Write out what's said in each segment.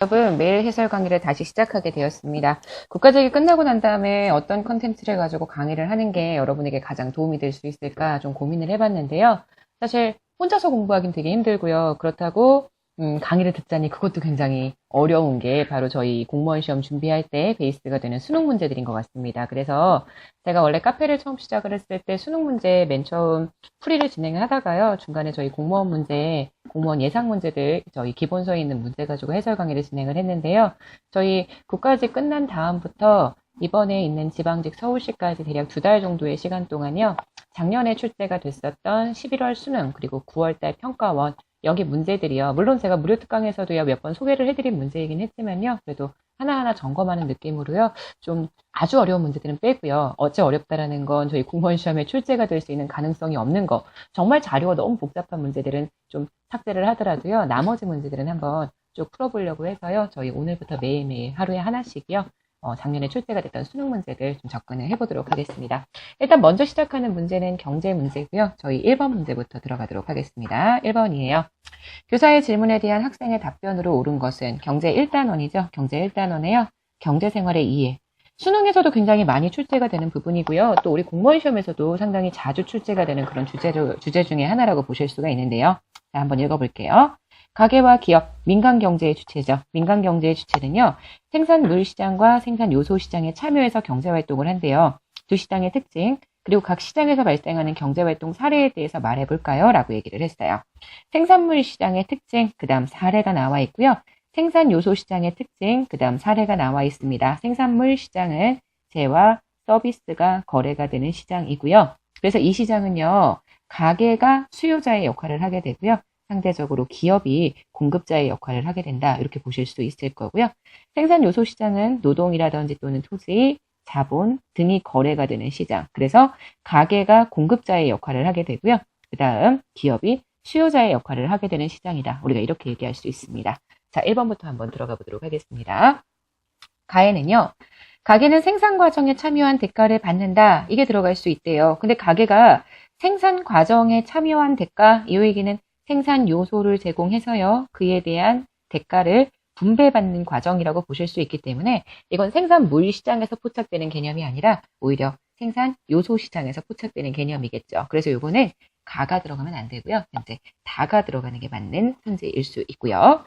여러분, 매일 해설 강의를 다시 시작하게 되었습니다. 국가직이 끝나고 난 다음에 어떤 컨텐츠를 가지고 강의를 하는 게 여러분에게 가장 도움이 될 수 있을까 좀 고민을 해봤는데요. 사실 혼자서 공부하기는 되게 힘들고요. 그렇다고 강의를 듣자니 그것도 굉장히 어려운 게 바로 저희 공무원 시험 준비할 때 베이스가 되는 수능 문제들인 것 같습니다. 그래서 제가 원래 카페를 처음 시작을 했을 때 수능 문제 맨 처음 풀이를 진행하다가요. 중간에 저희 공무원 문제, 공무원 예상 문제들, 저희 기본서에 있는 문제 가지고 해설 강의를 진행을 했는데요. 저희 국가직 끝난 다음부터 이번에 있는 지방직 서울시까지 대략 2달 정도의 시간 동안요. 작년에 출제가 됐었던 11월 수능 그리고 9월달 평가원 여기 문제들이요. 물론 제가 무료 특강에서도요 몇 번 소개를 해드린 문제이긴 했지만요. 그래도 하나하나 점검하는 느낌으로요. 좀 아주 어려운 문제들은 빼고요. 어째 어렵다라는 건 저희 공무원 시험에 출제가 될 수 있는 가능성이 없는 거. 정말 자료가 너무 복잡한 문제들은 좀 삭제를 하더라도요. 나머지 문제들은 한번 쭉 풀어보려고 해서요. 저희 오늘부터 매일매일 하루에 하나씩이요. 작년에 출제가 됐던 수능 문제들 좀 접근을 해보도록 하겠습니다. 일단 먼저 시작하는 문제는 경제 문제고요. 저희 1번 문제부터 들어가도록 하겠습니다. 1번이에요. 교사의 질문에 대한 학생의 답변으로 옳은 것은 경제 1단원이죠. 경제 1단원에요. 경제생활의 이해. 수능에서도 굉장히 많이 출제가 되는 부분이고요. 또 우리 공무원 시험에서도 상당히 자주 출제가 되는 그런 주제 중에 하나라고 보실 수가 있는데요. 자, 한번 읽어볼게요. 가계와 기업, 민간경제의 주체죠. 민간경제의 주체는요. 생산물시장과 생산요소시장에 참여해서 경제활동을 한대요. 두 시장의 특징, 그리고 각 시장에서 발생하는 경제활동 사례에 대해서 말해볼까요? 라고 얘기를 했어요. 생산물시장의 특징, 그 다음 사례가 나와 있고요. 생산요소시장의 특징, 그 다음 사례가 나와 있습니다. 생산물시장은 재와 서비스가 거래가 되는 시장이고요. 그래서 이 시장은요. 가계가 수요자의 역할을 하게 되고요. 상대적으로 기업이 공급자의 역할을 하게 된다. 이렇게 보실 수 있을 거고요. 생산 요소 시장은 노동이라든지 또는 토지, 자본 등이 거래가 되는 시장. 그래서 가계가 공급자의 역할을 하게 되고요. 그 다음 기업이 수요자의 역할을 하게 되는 시장이다. 우리가 이렇게 얘기할 수 있습니다. 자, 1번부터 한번 들어가 보도록 하겠습니다. 가해는요. 가계는 생산 과정에 참여한 대가를 받는다. 이게 들어갈 수 있대요. 근데 가계가 생산 과정에 참여한 대가, 이 얘기는 생산 요소를 제공해서요. 그에 대한 대가를 분배받는 과정이라고 보실 수 있기 때문에 이건 생산물 시장에서 포착되는 개념이 아니라 오히려 생산 요소 시장에서 포착되는 개념이겠죠. 그래서 이거는 가가 들어가면 안 되고요. 현재 다가 들어가는 게 맞는 현재일 수 있고요.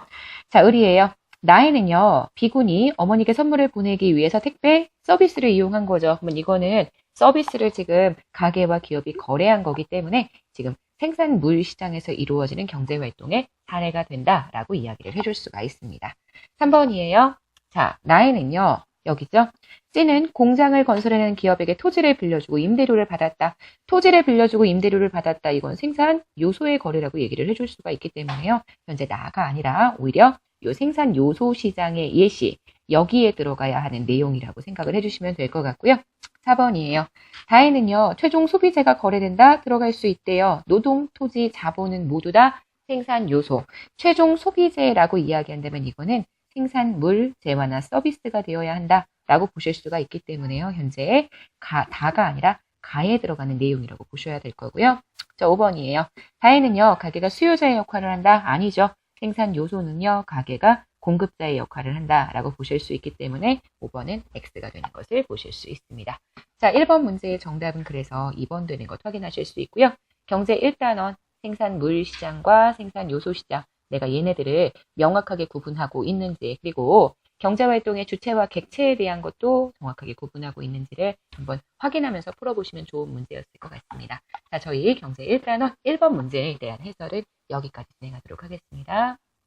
자, 을이에요. 나이는요. 비군이 어머니께 선물을 보내기 위해서 택배 서비스를 이용한 거죠. 그러면 이거는 서비스를 지금 가게와 기업이 거래한 거기 때문에 지금 생산물 시장에서 이루어지는 경제활동의 사례가 된다라고 이야기를 해줄 수가 있습니다. 3번이에요. 자, 나이는요. 여기죠. C는 공장을 건설하는 기업에게 토지를 빌려주고 임대료를 받았다. 토지를 빌려주고 임대료를 받았다. 이건 생산 요소의 거래라고 얘기를 해줄 수가 있기 때문에요. 현재 나가 아니라 오히려 요 생산 요소 시장의 예시 여기에 들어가야 하는 내용이라고 생각을 해주시면 될 것 같고요. 4번이에요. 다에는요. 최종 소비재가 거래된다. 들어갈 수 있대요. 노동, 토지, 자본은 모두 다 생산 요소. 최종 소비재라고 이야기한다면 이거는 생산물, 재화나 서비스가 되어야 한다라고 보실 수가 있기 때문에요. 현재 다가 아니라 가에 들어가는 내용이라고 보셔야 될 거고요. 자, 5번이에요. 다에는요. 가게가 수요자의 역할을 한다. 아니죠. 생산 요소는요. 가게가 공급자의 역할을 한다라고 보실 수 있기 때문에 5번은 X가 되는 것을 보실 수 있습니다. 자, 1번 문제의 정답은 그래서 2번 되는 것 확인하실 수 있고요. 경제 1단원 생산물 시장과 생산 요소 시장 내가 얘네들을 명확하게 구분하고 있는지 그리고 경제활동의 주체와 객체에 대한 것도 정확하게 구분하고 있는지를 한번 확인하면서 풀어보시면 좋은 문제였을 것 같습니다. 자, 저희 경제 1단원 1번 문제에 대한 해설은 여기까지 진행하도록 하겠습니다.